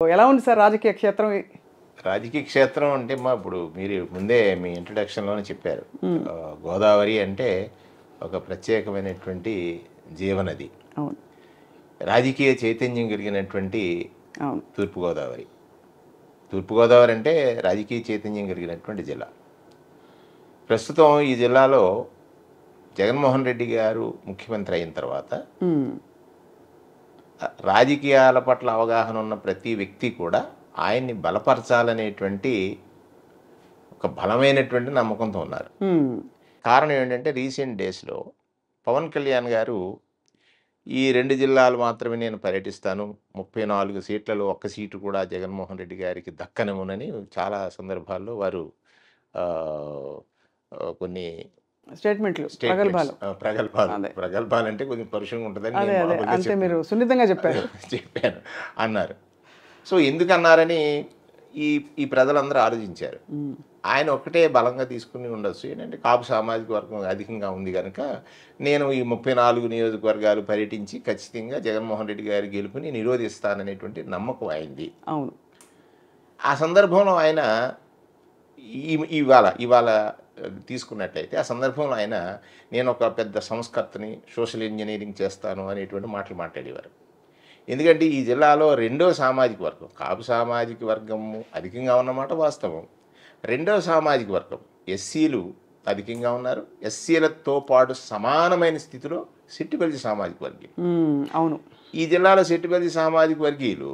ఎలా ఉంది సార్ రాజకీయ క్షేత్రం? రాజకీయ క్షేత్రం అంటే ఇప్పుడు మీరు ముందే మీ ఇంట్రడక్షన్లోనే చెప్పారు. గోదావరి అంటే ఒక ప్రత్యేకమైనటువంటి జీవనది. అవును. రాజకీయ చైతన్యం కలిగినటువంటి అవును. తూర్పుగోదావరి. తూర్పుగోదావరి అంటే రాజకీయ చైతన్యం కలిగినటువంటి జిల్లా. ప్రస్తుతం ఈ జిల్లాలో జగన్మోహన్ రెడ్డి గారు ముఖ్యమంత్రి అయిన తర్వాత రాజకీయాల పట్ల అవగాహన ఉన్న ప్రతి వ్యక్తి కూడా ఆయన్ని బలపరచాలనేటువంటి ఒక బలమైనటువంటి నమ్మకంతో ఉన్నారు. కారణం ఏంటంటే రీసెంట్ డేస్లో పవన్ కళ్యాణ్ గారు ఈ 2 జిల్లాలు మాత్రమే నేను పర్యటిస్తాను, 34 సీట్లలో ఒక్క సీటు కూడా జగన్మోహన్ రెడ్డి గారికి దక్కనివ్వనని చాలా సందర్భాల్లో వారు కొన్ని ప్రగల్భాలు అంటే కొంచెం పరుషంగా ఉంటుందని మీరు సున్నితంగా చెప్పాను అన్నారు. సో ఎందుకన్నారని ఈ ప్రజలందరూ ఆలోచించారు. ఆయన ఒక్కటే బలంగా తీసుకుని ఉండొచ్చు, ఏంటంటే కాపు సామాజిక వర్గం అధికంగా ఉంది కనుక నేను ఈ 34 నియోజకవర్గాలు పర్యటించి ఖచ్చితంగా జగన్మోహన్ రెడ్డి గారి గెలుపుని నిరోధిస్తాననేటువంటి నమ్మకం అయింది. అవును. ఆ సందర్భంలో ఆయన ఇవాళ తీసుకున్నట్లయితే ఆ సందర్భంలో ఆయన నేను ఒక పెద్ద సంస్కర్తని, సోషల్ ఇంజనీరింగ్ చేస్తాను అనేటువంటి మాటలు మాట్లాడేవారు. ఎందుకంటే ఈ జిల్లాలో రెండో సామాజిక వర్గం, కాపు సామాజిక వర్గము అధికంగా ఉన్నమాట వాస్తవం. రెండో సామాజిక వర్గం ఎస్సీలు అధికంగా ఉన్నారు. ఎస్సీలతో పాటు సమానమైన స్థితిలో సెట్టిబల్జీ సామాజిక వర్గీయులు. అవును. ఈ జిల్లాలో సెట్టిబల్జీ సామాజిక వర్గీయులు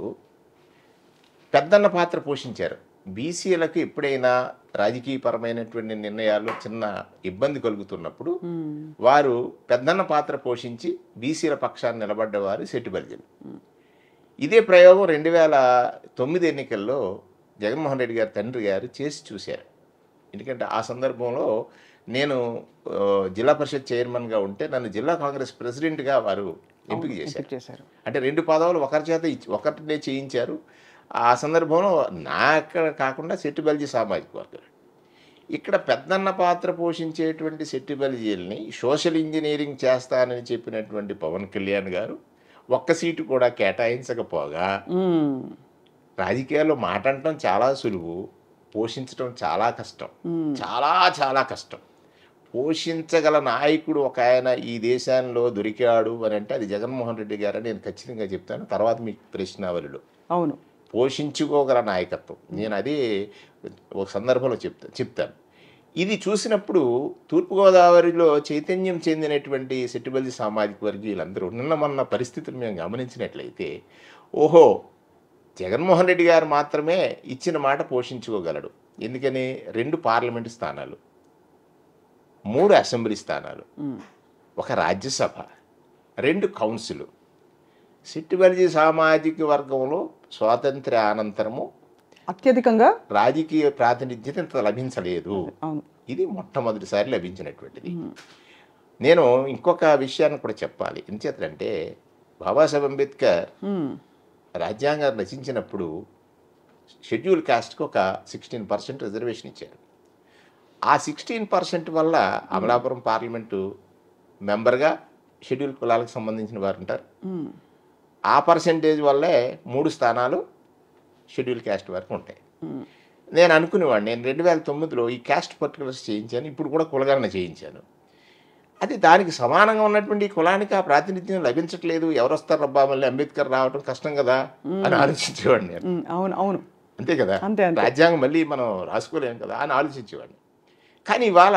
పెద్దన్న పాత్ర పోషించారు. బీసీలకు ఎప్పుడైనా రాజకీయపరమైనటువంటి నిర్ణయాల్లో చిన్న ఇబ్బంది కలుగుతున్నప్పుడు వారు పెద్దన్న పాత్ర పోషించి బీసీల పక్షాన్ని నిలబడ్డవారు సెట్టిబల్జీలు. ఇదే ప్రయోగం 2009 ఎన్నికల్లో జగన్మోహన్ రెడ్డి గారి తండ్రి గారు చేసి చూశారు. ఎందుకంటే ఆ సందర్భంలో నేను జిల్లా పరిషత్ చైర్మన్గా ఉంటే నన్ను జిల్లా కాంగ్రెస్ ప్రెసిడెంట్గా వారు ఎంపిక చేశారు. అంటే 2 పదవులు ఒకరి చేత ఒకటినే చేయించారు. ఆ సందర్భంలో అక్కడ కాకుండా సెట్టిబల్జీ సామాజిక వర్గం. ఇక్కడ పెద్దన్న పాత్ర పోషించేటువంటి సెట్టిబల్జీలని సోషల్ ఇంజనీరింగ్ చేస్తానని చెప్పినటువంటి పవన్ కళ్యాణ్ గారు ఒక్క సీటు కూడా కేటాయించకపోగా రాజకీయాల్లో మాట్లాడటం చాలా సులువు, పోషించడం చాలా కష్టం. చాలా కష్టం. పోషించగల నాయకుడు ఒక ఆయన ఈ దేశంలో దొరికాడు అని అంటే అది జగన్మోహన్ రెడ్డి గారని నేను ఖచ్చితంగా చెప్తాను. తర్వాత మీకు ప్రశ్నావళిలో అవును పోషించుకోగల నాయకత్వం నేను అదే ఒక సందర్భంలో చెప్తాను. ఇది చూసినప్పుడు తూర్పుగోదావరిలో చైతన్యం చెందినటువంటి సెట్టిబల్జీ సామాజిక వర్గీయులందరూ మొన్న పరిస్థితులు మేము గమనించినట్లయితే ఓహో జగన్మోహన్ రెడ్డి గారు మాత్రమే ఇచ్చిన మాట పోషించుకోగలడు. ఎందుకని 2 పార్లమెంటు స్థానాలు, 3 అసెంబ్లీ స్థానాలు, 1 రాజ్యసభ, 2 కౌన్సిలు. సెట్టిబల్జీ సామాజిక వర్గంలో స్వాతంత్ర్య అనంతరము అత్యధికంగా రాజకీయ ప్రాతినిధ్యత ఇంత లభించలేదు. ఇది మొట్టమొదటిసారి లభించినటువంటిది. నేను ఇంకొక విషయాన్ని కూడా చెప్పాలి. ఎందుచేతంటే బాబాసాహెబ్ అంబేద్కర్ రాజ్యాంగం రచించినప్పుడు షెడ్యూల్ కాస్ట్కి ఒక 16% రిజర్వేషన్ ఇచ్చారు. ఆ 16% వల్ల అమలాపురం పార్లమెంటు మెంబర్గా షెడ్యూల్ కులాలకు సంబంధించిన వారు ఉంటారు. ఆ పర్సెంటేజ్ వల్లే 3 స్థానాలు షెడ్యూల్ క్యాస్ట్ వరకు ఉంటాయి. నేను అనుకునేవాడిని, నేను 2009లో ఈ క్యాస్ట్ పర్టికులర్స్ చేయించాను, ఇప్పుడు కూడా కులగణన చేయించాను. అది దానికి సమానంగా ఉన్నటువంటి కులానికి ఆ ప్రాతినిధ్యం లభించట్లేదు, ఎవరు వస్తారు రబ్బా మళ్ళీ అంబేద్కర్ రావడం కష్టం కదా అని ఆలోచించేవాడిని నేను. అవును అంతే కదా, రాజ్యాంగం మళ్ళీ మనం రాసుకోలేము కదా అని ఆలోచించేవాడిని. కానీ ఇవాళ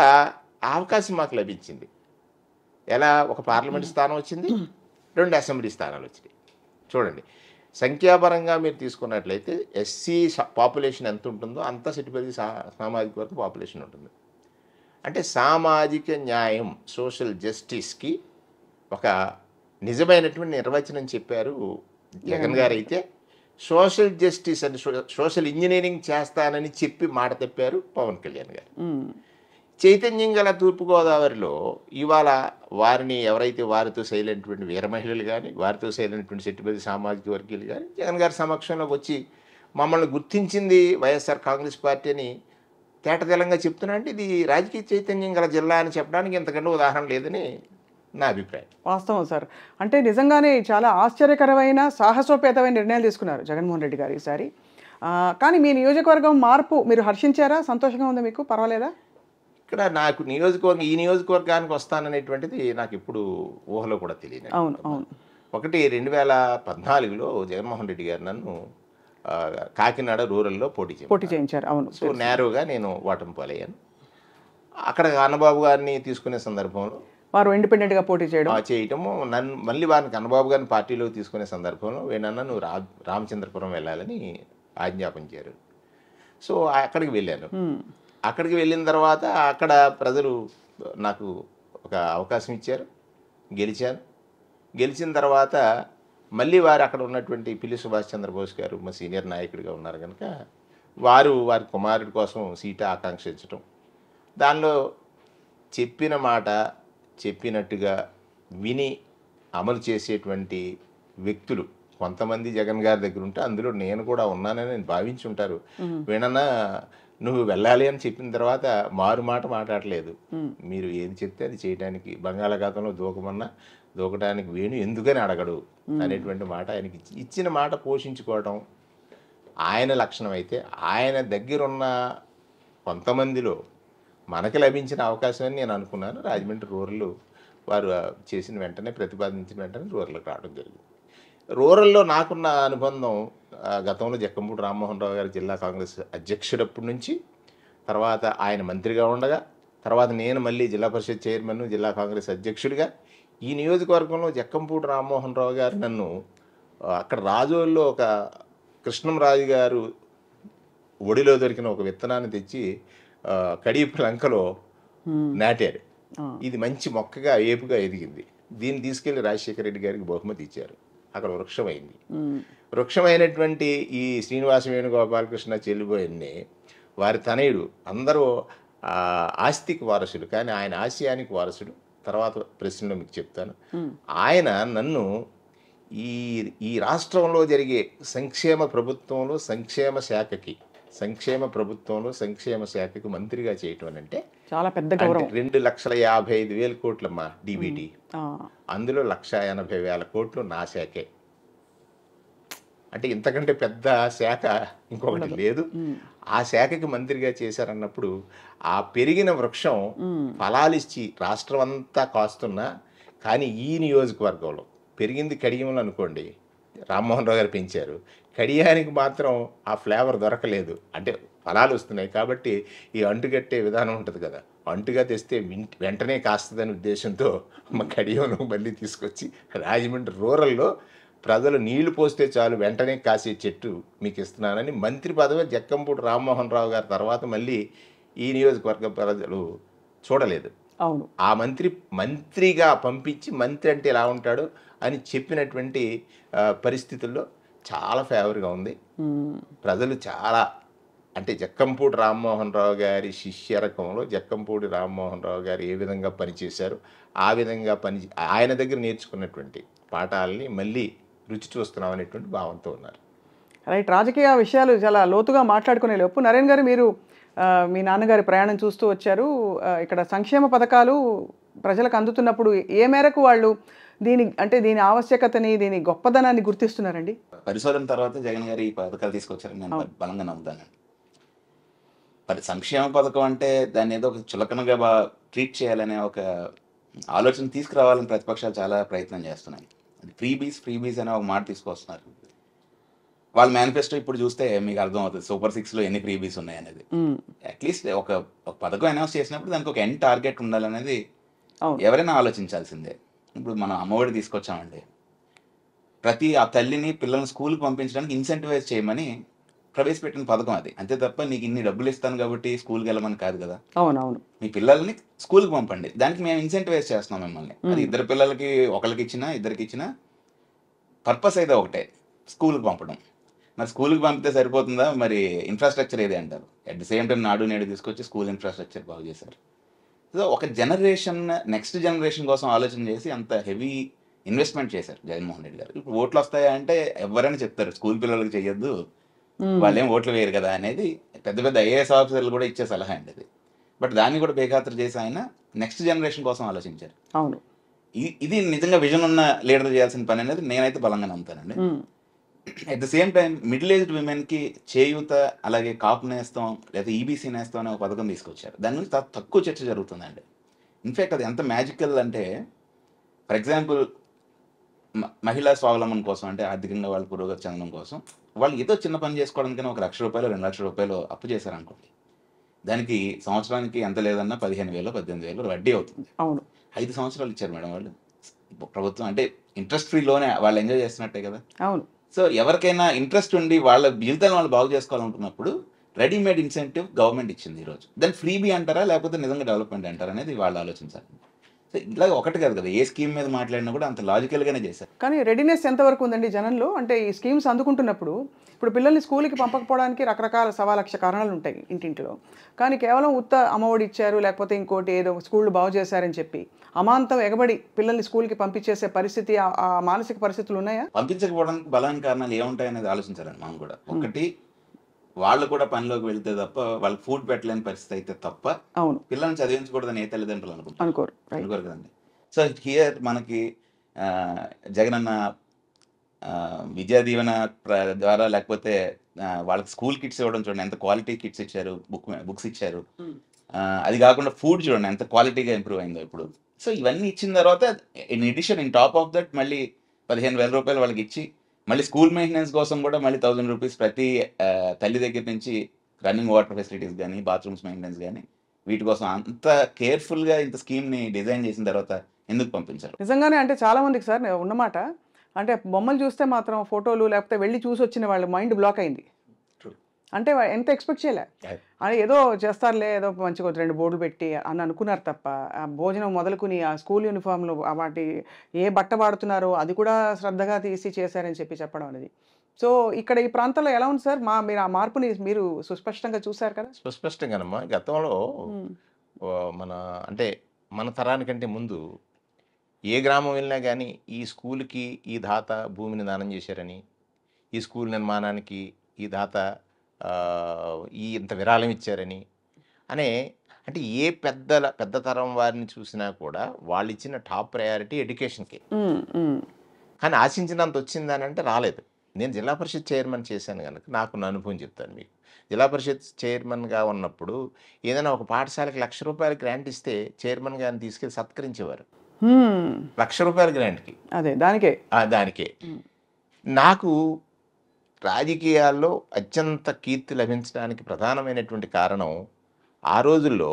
అవకాశం మాకు లభించింది. ఎలా? ఒక పార్లమెంట్ స్థానం వచ్చింది, 2 అసెంబ్లీ స్థానాలు వచ్చినాయి. చూడండి, సంఖ్యాపరంగా మీరు తీసుకున్నట్లయితే ఎస్సీ పాపులేషన్ ఎంత ఉంటుందో అంత సెట్టిబల్జీ సామాజిక వర్గ పాపులేషన్ ఉంటుంది. అంటే సామాజిక న్యాయం, సోషల్ జస్టిస్కి ఒక నిజమైనటువంటి నిర్వచనం చెప్పారు జగన్ గారు. అయితే సోషల్ జస్టిస్ అని సోషల్ ఇంజనీరింగ్ చేస్తానని చెప్పి మాట తప్పారు పవన్ కళ్యాణ్ గారు. చైతన్యం గల తూర్పుగోదావరిలో ఇవాళ వారిని ఎవరైతే వారితో సైలెంట్టువంటి వీర మహిళలు కానీ, వారితో సైలెంట్టువంటి సెట్టిబల్జీ సామాజిక వర్గీయులు కానీ జగన్ గారి సమక్షంలోకి వచ్చి మమ్మల్ని గుర్తించింది వైఎస్ఆర్ కాంగ్రెస్ పార్టీ అని తేటతెల్లంగా చెప్తున్నా. అంటే ఇది రాజకీయ చైతన్యం గల జిల్లా అని చెప్పడానికి ఇంతకంటే ఉదాహరణ లేదని నా అభిప్రాయం. వాస్తవం సార్. అంటే నిజంగానే చాలా ఆశ్చర్యకరమైన సాహసోపేతమైన నిర్ణయాలు తీసుకున్నారు జగన్మోహన్ రెడ్డి గారు ఈసారి. కానీ మీ నియోజకవర్గం మార్పు మీరు హర్షించారా? సంతోషంగా ఉందా మీకు? పర్వాలేదా? ఇక్కడ నాకు ఈ నియోజకవర్గానికి వస్తాననేటువంటిది నాకు ఇప్పుడు ఊహలో కూడా తెలియదు. అవును, అవును. ఒకటి 2014లో జగన్మోహన్ రెడ్డి గారు నన్ను కాకినాడ రూరల్లో పోటీ చేయించారు. అవును. సో నేరుగా నేను ఓటమి పాలయ్యాను. అక్కడ అన్నబాబు గారిని తీసుకునే సందర్భంలో వారు ఇండిపెండెంట్గా పోటీ చేయటము, నన్ను మళ్ళీ వారిని అన్నబాబు గారిని పార్టీలోకి తీసుకునే సందర్భంలో వేణన్న నువ్వు రామచంద్రపురం వెళ్ళాలని ఆజ్ఞాపించారు. సో అక్కడికి వెళ్ళాను. అక్కడికి వెళ్ళిన తర్వాత అక్కడ ప్రజలు నాకు ఒక అవకాశం ఇచ్చారు, గెలిచాను. గెలిచిన తర్వాత మళ్ళీ వారు అక్కడ ఉన్నటువంటి పిల్లి సుభాష్ చంద్రబోస్ గారు మా సీనియర్ నాయకుడిగా ఉన్నారు కనుక వారి కుమారుడి కోసం సీటు ఆకాంక్షించటం, దానిలో చెప్పిన మాట చెప్పినట్టుగా విని అమలు చేసేటువంటి వ్యక్తులు కొంతమంది జగన్ గారి దగ్గర ఉంటే అందులో నేను కూడా ఉన్నానని నేను భావించి ఉంటారు. వేణన్నా నువ్వు వెళ్ళాలి అని చెప్పిన తర్వాత మారు మాట మాట్లాడలేదు. మీరు ఏది చెప్తే అది చేయడానికి, బంగాళాఖాతంలో దూకడానికి వేణు ఎందుకని అడగడు అనేటువంటి మాట ఆయనకి ఇచ్చిన మాట పోషించుకోవడం ఆయన లక్షణం అయితే, ఆయన దగ్గరున్న కొంతమందిలో మనకి లభించిన అవకాశం అని నేను అనుకున్నాను. రాజమండ్రి రూరల్ వారు చేసిన వెంటనే ప్రతిపాదించిన వెంటనే రూరల్కి రావడం జరిగింది. రూరల్లో నాకున్న అనుబంధం గతంలో జక్కంపూడి రామ్మోహన్ రావు గారు జిల్లా కాంగ్రెస్ అధ్యక్షుడప్పటి నుంచి, తర్వాత ఆయన మంత్రిగా ఉండగా, తర్వాత నేను మళ్ళీ జిల్లా పరిషత్ చైర్మన్, జిల్లా కాంగ్రెస్ అధ్యక్షుడిగా ఈ నియోజకవర్గంలో జక్కంపూడి రామ్మోహన్ రావు గారు నన్ను అక్కడ రాజోల్లో ఒక కృష్ణంరాజు గారు ఒడిలో దొరికిన ఒక విత్తనాన్ని తెచ్చి కడియపు లంకలో నాటారు. ఇది మంచి మొక్కగా ఏపుగా ఎదిగింది. దీన్ని తీసుకెళ్లి రాజశేఖర రెడ్డి గారికి బహుమతి ఇచ్చారు. అక్కడ వృక్షమైంది. వృక్షమైనటువంటి ఈ శ్రీనివాస వేణుగోపాలకృష్ణ చెల్లిపోయిన్ని వారి తనయుడు అందరూ ఆస్తికి వారసుడు, కానీ ఆయన ఆశయానికి వారసుడు. తర్వాత ప్రశ్నలో మీకు చెప్తాను. ఆయన నన్ను ఈ రాష్ట్రంలో జరిగే సంక్షేమ శాఖకి మంత్రిగా చేయటం అంటే చాలా పెద్ద గౌరవం. 2,55,000 కోట్లమ్మా డిబిటీ. అందులో 1,80,000 కోట్లు నా శాఖే. అంటే ఇంతకంటే పెద్ద శాఖ ఇంకొకటి లేదు. ఆ శాఖకి మంత్రిగా చేశారన్నప్పుడు ఆ పెరిగిన వృక్షం ఫలాలిచ్చి రాష్ట్రం అంతా కాస్తున్నా, కానీ ఈ నియోజకవర్గంలో పెరిగింది కడియంలో అనుకోండి, రామ్మోహన్ రావు గారు పెంచారు, కడియానికి మాత్రం ఆ ఫ్లేవర్ దొరకలేదు. అంటే ఫలాలు వస్తున్నాయి కాబట్టి ఈ అంటుగట్టే విధానం ఉంటుంది కదా, అంటుగా తెస్తే వెంటనే కాస్తుందనే ఉద్దేశంతో మా కడియంలో మళ్ళీ తీసుకొచ్చి రాజమండ్రి రూరల్లో ప్రజలు నీళ్లు పోస్తే చాలు వెంటనే కాసే చెట్టు మీకు ఇస్తున్నానని మంత్రి పదవి జక్కంపూడి రామ్మోహన్ రావు గారి తర్వాత మళ్ళీ ఈ నియోజకవర్గ ప్రజలు చూడలేదు. అవును. ఆ మంత్రిగా పంపించి మంత్రి అంటే ఎలా ఉంటాడు అని చెప్పినటువంటి పరిస్థితుల్లో చాలా ఫేవర్గా ఉంది. ప్రజలు చాలా అంటే జక్కంపూడి రామ్మోహన్ రావు గారి శిష్య రకంలో జక్కంపూడి రామ్మోహన్ రావు గారు ఏ విధంగా పనిచేశారు, ఆ విధంగా ఆయన దగ్గర నేర్చుకున్నటువంటి పాఠాలని మళ్ళీ రుచి చూస్తున్నాం అనేటువంటి భావంతో ఉన్నారు. రైట్. రాజకీయ విషయాలు చాలా లోతుగా మాట్లాడుకునే లోపు నరేన్ గారు, మీరు మీ నాన్నగారి ప్రయాణం చూస్తూ వచ్చారు. ఇక్కడ సంక్షేమ పథకాలు ప్రజలకు అందుతున్నప్పుడు ఏ మేరకు వాళ్ళు దీని ఆవశ్యకతని, దీని గొప్పదనాన్ని గుర్తిస్తున్నారండి? పరిశోధన తర్వాత జగన్ గారు ఈ పథకాలు తీసుకొచ్చారని నేను బలంగా నమ్ముతానండి. సంక్షేమ పథకం అంటే దాన్ని ఏదో ఒక చులకనగా ట్రీట్ చేయాలనే ఒక ఆలోచన తీసుకురావాలని ప్రతిపక్షాలు చాలా ప్రయత్నం చేస్తున్నాయి. ఫ్రీబీస్ అనే ఒక మాట తీసుకొస్తున్నారు. వాళ్ళ మేనిఫెస్టో ఇప్పుడు చూస్తే మీకు అర్థమవుతుంది సూపర్ 6లో ఎన్ని ఫ్రీబీస్ ఉన్నాయి అనేది. అట్లీస్ట్ ఒక పథకం అనౌన్స్ చేసినప్పుడు దానికి ఒక ఎండ్ టార్గెట్ ఉండాలనేది ఎవరైనా ఆలోచించాల్సిందే. ఇప్పుడు మనం అమ్మఒడి తీసుకొచ్చామండి, ప్రతి ఆ తల్లిని పిల్లల్ని స్కూల్కి పంపించడానికి ఇన్సెంటివైజ్ చేయమని ప్రవేశపెట్టిన పథకం అది. అంతే తప్ప నీకు ఇన్ని డబ్బులు ఇస్తాను కాబట్టి స్కూల్కి వెళ్ళమని కాదు కదా. అవునవును. మీ పిల్లల్ని స్కూల్కి పంపండి, దానికి మేము ఇన్సెంటివైజ్ చేస్తున్నాం మిమ్మల్ని. అది ఇద్దరు పిల్లలకి ఒకరికి ఇచ్చినా ఇద్దరికి ఇచ్చినా పర్పస్ అయితే ఒకటే, స్కూల్కి పంపడం. మరి స్కూల్కి పంపితే సరిపోతుందా? మరి ఇన్ఫ్రాస్ట్రక్చర్ ఏది అంటారు. అట్ ది సేమ్ టైం నాడు నేడు తీసుకొచ్చి స్కూల్ ఇన్ఫ్రాస్ట్రక్చర్ బాగు చేశారు. సో ఒక జనరేషన్, నెక్స్ట్ జనరేషన్ కోసం ఆలోచన చేసి అంత హెవీ ఇన్వెస్ట్మెంట్ చేశారు జగన్మోహన్ రెడ్డి గారు. ఇప్పుడు ఓట్లు వస్తాయా అంటే ఎవరైనా చెప్తారు స్కూల్ పిల్లలకి చెయ్యొద్దు, వాళ్ళేం ఓట్లు వేయరు కదా అనేది పెద్ద పెద్ద ఐఏఎస్ ఆఫీసర్లు కూడా ఇచ్చే సలహా అండి అది. బట్ దాన్ని కూడా బేఖాతరు చేసి ఆయన నెక్స్ట్ జనరేషన్ కోసం ఆలోచించారు. అవును. ఇది నిజంగా విజన్ ఉన్న లీడర్ చేయాల్సిన పని అనేది నేనైతే బలంగా నమ్ముతానండి. At the same time middle aged విమెన్కి చేయూత, అలాగే కాపు నేస్తం లేదా ఈబీసీ నేస్తం అనే ఒక పథకం తీసుకొచ్చారు. దాని గురించి తక్కువ చర్చ జరుగుతుందండి. ఇన్ఫ్యాక్ట్ అది ఎంత మ్యాజికల్ అంటే, ఫర్ ఎగ్జాంపుల్ మహిళా స్వావలంబన కోసం, అంటే ఆర్థికంగా వాళ్ళు పురోగతి చెందడం కోసం వాళ్ళు ఏదో చిన్న పని చేసుకోవడానికైనా ఒక ₹1,00,000 ₹2,00,000 అప్పు చేశారనుకోండి, దానికి సంవత్సరానికి ఎంత లేదన్నా 15,000 18,000 వడ్డీ అవుతుంది. అవును. 5 సంవత్సరాలు ఇచ్చారు మేడం వాళ్ళు ప్రభుత్వం. అంటే ఇంట్రెస్ట్ ఫ్రీ లోనే వాళ్ళు ఎంజాయ్ చేస్తున్నట్టే కదా. అవును. సో ఎవరికైనా ఇంట్రెస్ట్ ఉండి వాళ్ళ జీవితాలను వాళ్ళు బాగు చేసుకోవాలనుకున్నప్పుడు రెడీమేడ్ ఇన్సెంటివ్ గవర్నమెంట్ ఇచ్చింది ఈరోజు. దాన్ని ఫ్రీబీ అంటారా లేకపోతే నిజంగా డెవలప్మెంట్ అంటారా అనేది వాళ్ళు ఆలోచించాలి. సో ఇలాగ ఒకటి కాదు కదా, ఏ స్కీమ్ మీద మాట్లాడినా కూడా అంత లాజికల్గానే చేశారు. కానీ రెడీనెస్ ఎంతవరకు ఉందండి జనంలో? అంటే ఈ స్కీమ్స్ అందుకుంటున్నప్పుడు ఇప్పుడు పిల్లల్ని స్కూల్కి పంపకపోవడానికి రకరకాల 1,00,000 కారణాలు ఉంటాయి ఇంటింటిలో. కానీ కేవలం ఉత్త అమ్మఒడి ఇచ్చారు, లేకపోతే ఇంకోటి ఏదో స్కూళ్ళు బాగు చేశారని చెప్పి అమాంతం ఎగబడి పిల్లల్ని స్కూల్కి పంపించేసే పరిస్థితి, ఆ మానసిక పరిస్థితులు ఉన్నాయా? పంపించకపోవడానికి బలమైన కారణాలు ఏముంటాయనేది ఆలోచించాలండి మనం కూడా. ఒకటి, వాళ్ళు కూడా పనిలోకి వెళ్తే తప్ప వాళ్ళకి ఫుడ్ పెట్టలేని పరిస్థితి అయితే తప్ప అవును, పిల్లల్ని చదివించకూడదని ఏ తల్లిదండ్రులు అనుకుంటారు? అనుకోరు కదండి. సో హియర్ మనకి జగనన్న విద్యా దీవెన ద్వారా, లేకపోతే వాళ్ళకి స్కూల్ కిట్స్ ఇవ్వడం చూడండి, ఎంత క్వాలిటీ కిట్స్ ఇచ్చారు, బుక్స్ ఇచ్చారు. అది కాకుండా ఫుడ్ చూడండి ఎంత క్వాలిటీగా ఇంప్రూవ్ అయిందో ఇప్పుడు. సో ఇవన్నీ ఇచ్చిన తర్వాత in addition, in top of that మళ్ళీ ₹15,000 వాళ్ళకి ఇచ్చి, మళ్ళీ స్కూల్ మెయింటెనెన్స్ కోసం కూడా మళ్ళీ ₹1,000 ప్రతి తల్లి దగ్గర నుంచి, రన్నింగ్ వాటర్ ఫెసిలిటీస్ కానీ, బాత్రూమ్స్ మెయింటెనెన్స్ కానీ, వీటి కోసం అంత కేర్ఫుల్గా ఇంత స్కీమ్ని డిజైన్ చేసిన తర్వాత ఎందుకు పంపించారు? నిజంగానే. అంటే చాలా మందికి సార్ ఉన్నమాట, అంటే బొమ్మలు చూస్తే మాత్రం ఫోటోలు లేకపోతే వెళ్ళి చూసి వచ్చిన వాళ్ళ మైండ్ బ్లాక్ అయింది. అంటే ఎంత ఎక్స్పెక్ట్ చేయలే, అని ఏదో చేస్తారులే, ఏదో మంచిగా 2 బోర్డులు పెట్టి అని అనుకున్నారు తప్ప, ఆ భోజనం మొదలుకుని ఆ స్కూల్ యూనిఫామ్లు వాటి ఏ బట్ట వాడుతున్నారో అది కూడా శ్రద్ధగా తీసి చేశారని చెప్పడం అనేది. సో ఇక్కడ ఈ ప్రాంతంలో ఎలా ఉంది సార్? మీరు ఆ మార్పుని మీరు సుస్పష్టంగా చూశారు కదా? సుస్పష్టంగానమ్మా. గతంలో మన అంటే మన తరానికంటే ముందు ఏ గ్రామం వెళ్ళినా కానీ ఈ స్కూల్కి ఈ దాత భూమిని దానం చేశారని, ఈ స్కూల్ నిర్మాణానికి ఈ దాత ఇంత విరాళం ఇచ్చారని అనే, అంటే ఏ పెద్ద తరం వారిని చూసినా కూడా వాళ్ళు ఇచ్చిన టాప్ ప్రయారిటీ ఎడ్యుకేషన్కి. కానీ ఆశించినంత వచ్చిందని అంటే రాలేదు. నేను జిల్లా పరిషత్ చైర్మన్ చేశాను కనుక నాకు నా అనుభవం చెప్తాను మీకు. జిల్లా పరిషత్ చైర్మన్గా ఉన్నప్పుడు ఏదైనా ఒక పాఠశాలకి ₹1,00,000 గ్రాంట్ ఇస్తే చైర్మన్ గారిని తీసుకెళ్ళి సత్కరించేవారు. ₹1,00,000 గ్రాంట్కి. అదే దానికే నాకు రాజకీయాల్లో అత్యంత కీర్తి లభించడానికి ప్రధానమైనటువంటి కారణం, ఆ రోజుల్లో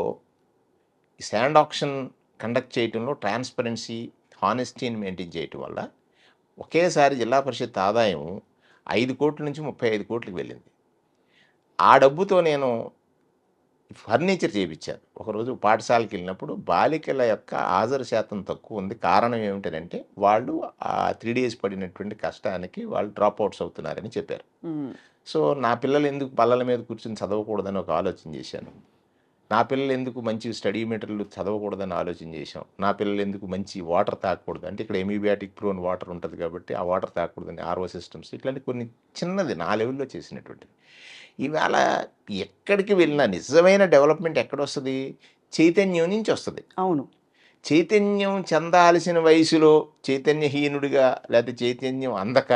శాండ్ ఆక్షన్ కండక్ట్ చేయటంలో ట్రాన్స్పరెన్సీ, హానెస్టీని మెయింటైన్ చేయటం వల్ల ఒకేసారి జిల్లా పరిషత్ ఆదాయం 5 కోట్ల నుంచి 35 కోట్లకు వెళ్ళింది. ఆ డబ్బుతో నేను ఫర్నిచర్ చేయించాను. ఒకరోజు పాఠశాలకు వెళ్ళినప్పుడు బాలికల యొక్క హాజరు శాతం తక్కువ ఉంది. కారణం ఏమిటంటే వాళ్ళు ఆ 3 days పడినటువంటి కష్టానికి వాళ్ళు డ్రాప్ అవుట్స్ అవుతున్నారని చెప్పారు. సో నా పిల్లలు ఎందుకు బల్లల మీద కూర్చొని చదవకూడదని ఒక ఆలోచన చేశాను. నా పిల్లలు ఎందుకు మంచి స్టడీ మెటీరియల్ చదవకూడదని ఆలోచన చేశాం. నా పిల్లలు ఎందుకు మంచి వాటర్ తాగకూడదు, అంటే ఇక్కడ ఎమీబియాటిక్ ప్రోన్ వాటర్ ఉంటుంది కాబట్టి ఆ వాటర్ తాగకూడదని ఆర్ఓ సిస్టమ్స్, ఇట్లాంటి కొన్ని చిన్నది నా లెవెల్లో చేసినటువంటిది. ఈవేళ ఎక్కడికి వెళ్ళినా నిజమైన డెవలప్మెంట్ ఎక్కడొస్తుంది? చైతన్యం నుంచి వస్తుంది. అవును. చైతన్యం చెందాల్సిన వయసులో చైతన్యహీనుడిగా, లేకపోతే చైతన్యం అందక,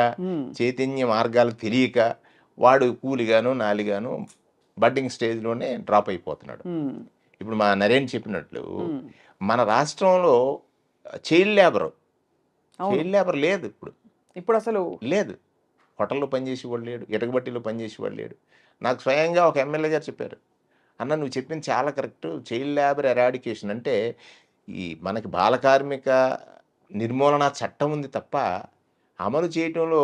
చైతన్య మార్గాలు తెలియక వాడు కూలిగాను నాలిగాను బడ్డింగ్ స్టేజ్లోనే డ్రాప్ అయిపోతున్నాడు. ఇప్పుడు మా నరేన్ చెప్పినట్లు మన రాష్ట్రంలో చైల్డ్ లేబర్ లేదు. ఇప్పుడు అసలు లేదు. హోటల్లో పనిచేసేవాడు లేడు, ఇటకబట్టిలో పనిచేసేవాడు లేడు. నాకు స్వయంగా ఒక ఎమ్మెల్యే గారు చెప్పారు, అన్న నువ్వు చెప్పింది చాలా కరెక్ట్, చైల్డ్ లేబర్ ఎరాడికేషన్ అంటే ఈ మనకి బాలకార్మిక నిర్మూలన చట్టం ఉంది తప్ప అమలు చేయటంలో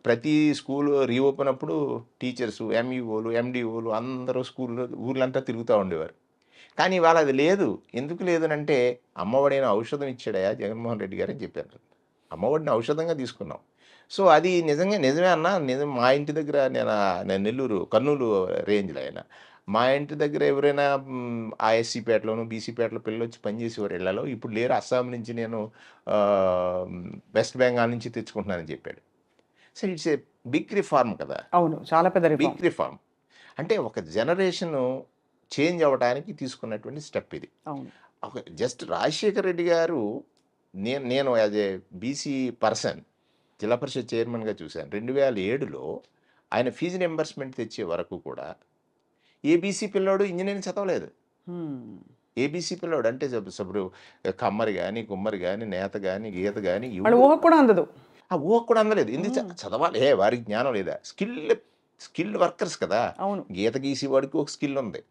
ప్రతి స్కూల్ రీఓపెన్ అప్పుడు టీచర్స్, ఎంఈఓలు, ఎండిఓలు అందరూ స్కూల్లో ఊర్లంతా తిరుగుతూ ఉండేవారు. కానీ ఇవాళ అది లేదు. ఎందుకు లేదనంటే అమ్మఒడైన ఔషధం ఇచ్చాడయా జగన్మోహన్ రెడ్డి గారు అని చెప్పారు. అమ్మఒడిని ఔషధంగా తీసుకున్నాం. సో అది నిజమే అన్న. మా ఇంటి దగ్గర నేను నెల్లూరు కర్నూలు రేంజ్లో అయినా మా ఇంటి దగ్గర ఎవరైనా ఆ ఎస్సీపేటలోను బీసీపేటలో పిల్లలు వచ్చి పనిచేసేవారు ఇళ్లలో. ఇప్పుడు లేరు. అస్సాం నుంచి నేను వెస్ట్ బెంగాల్ నుంచి తెచ్చుకుంటున్నానని చెప్పాడు. So it's a big reform కదా. అవును, చాలా పెద్ద బిగ్ రిఫార్మ్. అంటే ఒక జనరేషన్ చేంజ్ అవ్వడానికి తీసుకున్నటువంటి స్టెప్ ఇది. అవును. జస్ట్ రాజశేఖర రెడ్డి గారు నేను యాజ్ ఏ బీసీ పర్సన్ జిల్లా పరిషత్ చైర్మన్గా చూశాను. 2007లో ఆయన ఫీజు రింబర్స్మెంట్ తెచ్చే వరకు కూడా ఏబీసీ పిల్లోడు ఇంజనీరింగ్ చదవలేదు. హ్మ్. ఏబీసీ పిల్లోడు అంటే ఇప్పుడు కమ్మరి కానీ, కుమ్మరి కానీ, నేత కానీ, గీత కానీ వాళ్ళ ఊహకు కూడా అందదు. ఆ ఊహకు కూడా అందలేదు. ఎందుకు చదవాలి? వారికి జ్ఞానం లేదా? స్కిల్డ్ వర్కర్స్ కదా. అవును. గీత గీసేవాడికి ఒక స్కిల్ ఉంది,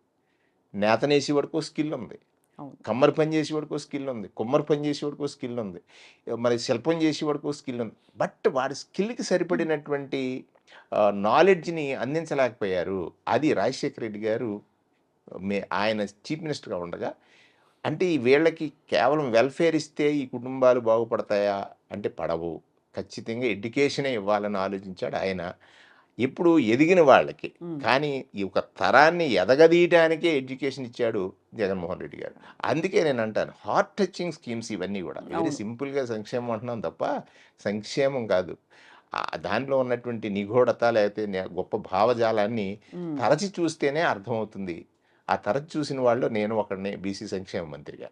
నేతనేసేవాడికి ఒక స్కిల్ ఉంది, అవును. కమ్మరి పని చేసేవాడికి ఒక స్కిల్ ఉంది, కుమ్మరి పని చేసేవాడికి ఒక స్కిల్ ఉంది, మరి శిల్పం చేసేవాడికి ఒక స్కిల్ ఉంది. బట్ వాడి స్కిల్కి సరిపడినటువంటి నాలెడ్జ్ని అందించలేకపోయారు. అది రాజశేఖర రెడ్డి గారు ఆయన చీఫ్ మినిస్టర్గా ఉండగా, అంటే ఈ వీళ్ళకి కేవలం వెల్ఫేర్ ఇస్తే ఈ కుటుంబాలు బాగుపడతాయా అంటే పడవు, ఖచ్చితంగా ఎడ్యుకేషనే ఇవ్వాలని ఆలోచించాడు ఆయన. ఇప్పుడు ఎదిగిన వాళ్ళకి కానీ ఈ ఒక తరాన్ని ఎదగదీయటానికే ఎడ్యుకేషన్ ఇచ్చాడు జగన్మోహన్ రెడ్డి గారు. అందుకే నేను అంటాను, హార్ట్ టచింగ్ స్కీమ్స్ ఇవన్నీ కూడా వెరీ సింపుల్గా సంక్షేమం అంటున్నాం తప్ప సంక్షేమం కాదు. దానిలో ఉన్నటువంటి నిగూఢత లేకపోతే గొప్ప భావజాలాన్ని తరచి చూస్తేనే అర్థమవుతుంది. ఆ తరచి చూసిన వాళ్ళు నేను ఒకడిని బీసీ సంక్షేమ మంత్రిగా.